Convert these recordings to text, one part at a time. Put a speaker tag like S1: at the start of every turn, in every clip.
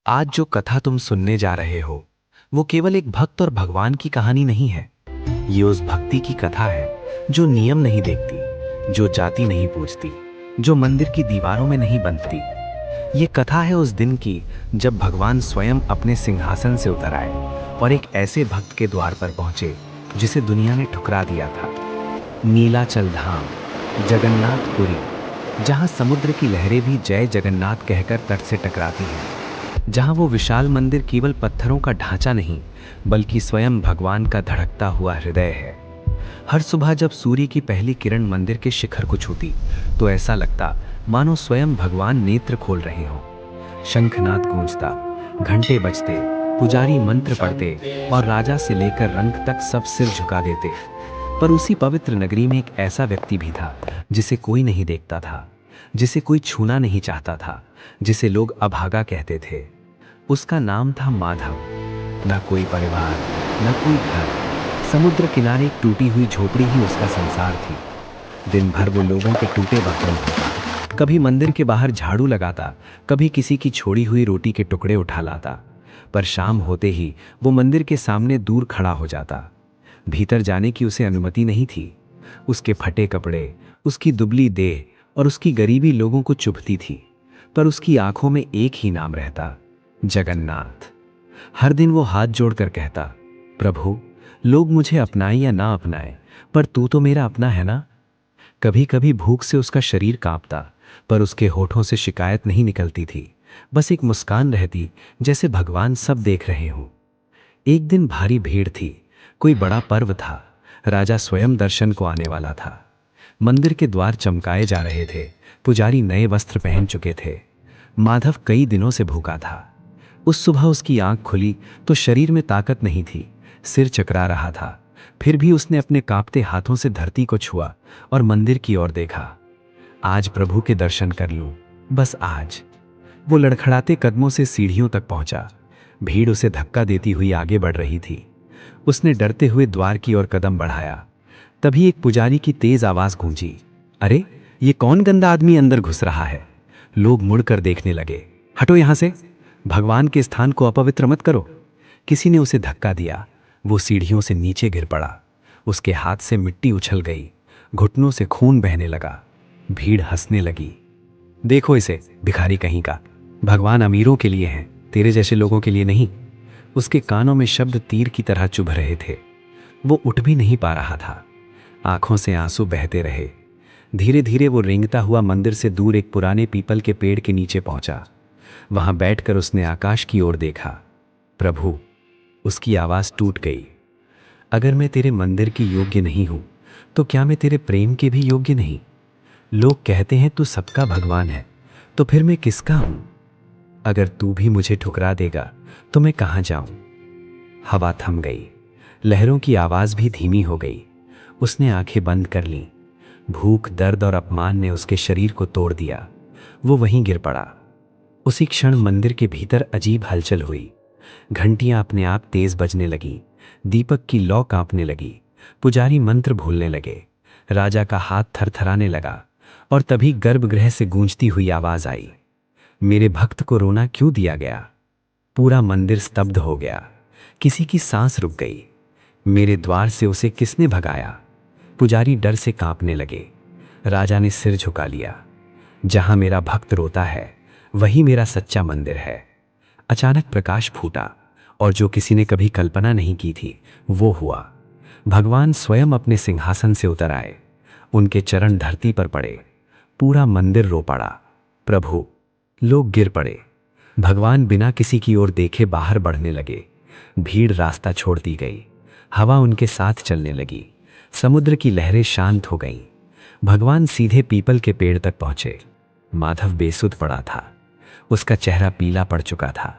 S1: आज जो कथा तुम सुनने जा रहे हो वो केवल एक भक्त और भगवान की कहानी नहीं है। ये उस भक्ति की कथा है जो नियम नहीं देखती, जो जाति नहीं पूछती, जो मंदिर की दीवारों में नहीं बंधती। ये कथा है उस दिन की जब भगवान स्वयं अपने सिंहासन से उतर आए और एक ऐसे भक्त के द्वार पर पहुंचे जिसे दुनिया ने ठुकरा दिया था। नीलाचल धाम, जगन्नाथपुरी, जहां समुद्र की लहरें भी जय जगन्नाथ कहकर तट से टकराती हैं, जहां वो विशाल मंदिर केवल पत्थरों का ढांचा नहीं बल्कि स्वयं भगवान का धड़कता हुआ हृदय है। हर सुबह जब सूर्य की पहली किरण मंदिर के शिखर को छूती तो ऐसा लगता मानो स्वयं भगवान नेत्र खोल रहे हों। शंखनाद गूंजता, घंटे बजते, पुजारी मंत्र पढ़ते और राजा से लेकर रंग तक सब सिर झुका देते। पर उसी पवित्र नगरी में एक ऐसा व्यक्ति भी था जिसे कोई नहीं देखता था, जिसे कोई छूना नहीं चाहता था, जिसे लोग अभागा कहते थे। उसका नाम था माधव। न कोई परिवार, न कोई घर, समुद्र किनारे एक टूटी हुई झोपड़ी ही उसका संसार थी। दिन भर वो लोगों के टूटे बर्तन धोता, कभी मंदिर के बाहर झाड़ू लगाता, कभी किसी की छोड़ी हुई रोटी के टुकड़े उठा लाता। पर शाम होते ही वो मंदिर के सामने दूर खड़ा हो जाता। भीतर जाने की उसे अनुमति नहीं थी। उसके फटे कपड़े, उसकी दुबली देह और उसकी गरीबी लोगों को चुभती थी। पर उसकी आंखों में एक ही नाम रहता, जगन्नाथ। हर दिन वो हाथ जोड़कर कहता, प्रभु, लोग मुझे अपनाएं या ना अपनाएं, पर तू तो मेरा अपना है ना। कभी कभी भूख से उसका शरीर कांपता, पर उसके होठों से शिकायत नहीं निकलती थी। बस एक मुस्कान रहती, जैसे भगवान सब देख रहे हों। एक दिन भारी भीड़ थी, कोई बड़ा पर्व था। राजा स्वयं दर्शन को आने वाला था। मंदिर के द्वार चमकाए जा रहे थे, पुजारी नए वस्त्र पहन चुके थे। माधव कई दिनों से भूखा था। उस सुबह उसकी आंख खुली तो शरीर में ताकत नहीं थी, सिर चकरा रहा था। फिर भी उसने अपने कांपते हाथों से धरती को छुआ और मंदिर की ओर देखा। आज प्रभु के दर्शन कर लूं, बस आज। वो लड़खड़ाते कदमों से सीढ़ियों तक पहुंचा। भीड़ उसे धक्का देती हुई आगे बढ़ रही थी। उसने डरते हुए द्वार की ओर कदम बढ़ाया। तभी एक पुजारी की तेज आवाज गूंजी, अरे, ये कौन गंदा आदमी अंदर घुस रहा है। लोग मुड़कर देखने लगे। हटो यहां से, भगवान के स्थान को अपवित्र मत करो। किसी ने उसे धक्का दिया। वो सीढ़ियों से नीचे गिर पड़ा। उसके हाथ से मिट्टी उछल गई, घुटनों से खून बहने लगा। भीड़ हंसने लगी। देखो इसे, भिखारी कहीं का। भगवान अमीरों के लिए हैं, तेरे जैसे लोगों के लिए नहीं। उसके कानों में शब्द तीर की तरह चुभ रहे थे। वो उठ भी नहीं पा रहा था। आंखों से आंसू बहते रहे। धीरे धीरे वो रेंगता हुआ मंदिर से दूर एक पुराने पीपल के पेड़ के नीचे पहुंचा। वहां बैठकर उसने आकाश की ओर देखा। प्रभु, उसकी आवाज टूट गई, अगर मैं तेरे मंदिर की योग्य नहीं हूं तो क्या मैं तेरे प्रेम के भी योग्य नहीं। लोग कहते हैं तू सबका भगवान है, तो फिर मैं किसका हूं। अगर तू भी मुझे ठुकरा देगा तो मैं कहां जाऊं। हवा थम गई, लहरों की आवाज भी धीमी हो गई। उसने आंखें बंद कर लीं। भूख, दर्द और अपमान ने उसके शरीर को तोड़ दिया। वो वहीं गिर पड़ा। उसी क्षण मंदिर के भीतर अजीब हलचल हुई। घंटियां अपने आप तेज बजने लगीं, दीपक की लौ कांपने लगी, पुजारी मंत्र भूलने लगे, राजा का हाथ थरथराने लगा। और तभी गर्भगृह से गूंजती हुई आवाज आई, मेरे भक्त को रोना क्यों दिया गया। पूरा मंदिर स्तब्ध हो गया। किसी की सांस रुक गई। मेरे द्वार से उसे किसने भगाया। पुजारी डर से कांपने लगे। राजा ने सिर झुका लिया। जहां मेरा भक्त रोता है वही मेरा सच्चा मंदिर है। अचानक प्रकाश फूटा और जो किसी ने कभी कल्पना नहीं की थी वो हुआ। भगवान स्वयं अपने सिंहासन से उतर आए। उनके चरण धरती पर पड़े। पूरा मंदिर रो पड़ा। प्रभु, लोग गिर पड़े। भगवान बिना किसी की ओर देखे बाहर बढ़ने लगे। भीड़ रास्ता छोड़ती गई। हवा उनके साथ चलने लगी। समुद्र की लहरें शांत हो गईं। भगवान सीधे पीपल के पेड़ तक पहुंचे। माधव बेसुध पड़ा था। उसका चेहरा पीला पड़ चुका था।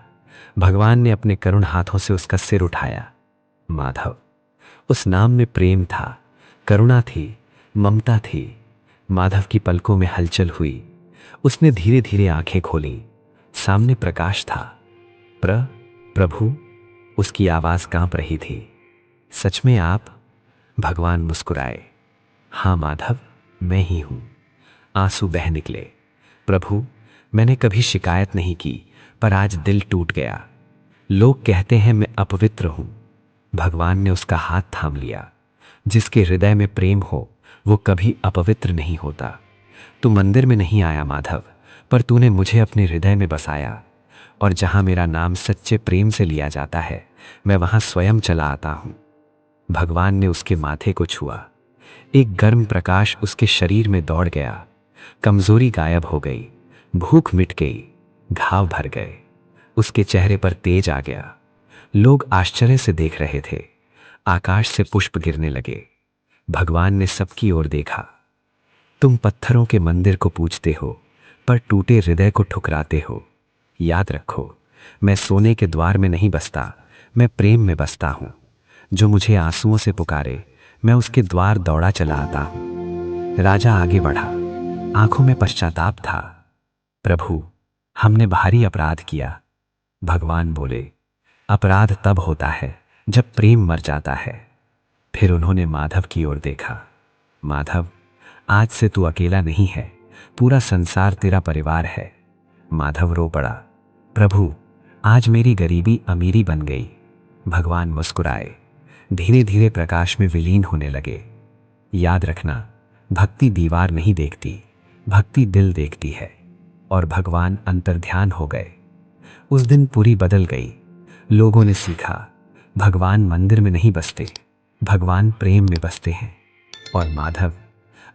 S1: भगवान ने अपने करुण हाथों से उसका सिर उठाया। माधव, उस नाम में प्रेम था, करुणा थी, ममता थी। माधव की पलकों में हलचल हुई। उसने धीरे धीरे आंखें खोली। सामने प्रकाश था। प्रभु, उसकी आवाज कांप रही थी। सच में आप? भगवान मुस्कुराए। हाँ माधव, मैं ही हूं। आंसू बह निकले। प्रभु, मैंने कभी शिकायत नहीं की, पर आज दिल टूट गया। लोग कहते हैं मैं अपवित्र हूं। भगवान ने उसका हाथ थाम लिया। जिसके हृदय में प्रेम हो वो कभी अपवित्र नहीं होता। तू मंदिर में नहीं आया माधव, पर तूने मुझे अपने हृदय में बसाया। और जहां मेरा नाम सच्चे प्रेम से लिया जाता है, मैं वहां स्वयं चला आता हूं। भगवान ने उसके माथे को छुआ। एक गर्म प्रकाश उसके शरीर में दौड़ गया। कमजोरी गायब हो गई, भूख मिट गई, घाव भर गए। उसके चेहरे पर तेज आ गया। लोग आश्चर्य से देख रहे थे। आकाश से पुष्प गिरने लगे। भगवान ने सबकी ओर देखा। तुम पत्थरों के मंदिर को पूजते हो, पर टूटे हृदय को ठुकराते हो। याद रखो, मैं सोने के द्वार में नहीं बसता, मैं प्रेम में बसता हूं। जो मुझे आंसुओं से पुकारे, मैं उसके द्वार दौड़ा चला आता हूं। राजा आगे बढ़ा। आंखों में पश्चाताप था। प्रभु, हमने भारी अपराध किया। भगवान बोले, अपराध तब होता है जब प्रेम मर जाता है। फिर उन्होंने माधव की ओर देखा। माधव, आज से तू अकेला नहीं है, पूरा संसार तेरा परिवार है। माधव रो पड़ा। प्रभु, आज मेरी गरीबी अमीरी बन गई। भगवान मुस्कुराए। धीरे धीरे प्रकाश में विलीन होने लगे। याद रखना, भक्ति दीवार नहीं देखती, भक्ति दिल देखती है। और भगवान अंतर्ध्यान हो गए। उस दिन पूरी बदल गई। लोगों ने सीखा, भगवान मंदिर में नहीं बसते, भगवान प्रेम में बसते हैं। और माधव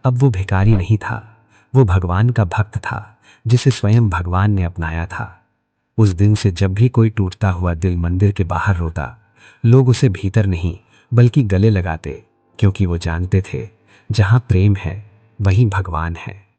S1: अब वो भिखारी नहीं था, वो भगवान का भक्त था, जिसे स्वयं भगवान ने अपनाया था। उस दिन से जब भी कोई टूटता हुआ दिल मंदिर के बाहर रोता, लोग उसे भीतर नहीं बल्कि गले लगाते, क्योंकि वो जानते थे, जहां प्रेम है वहीं भगवान है।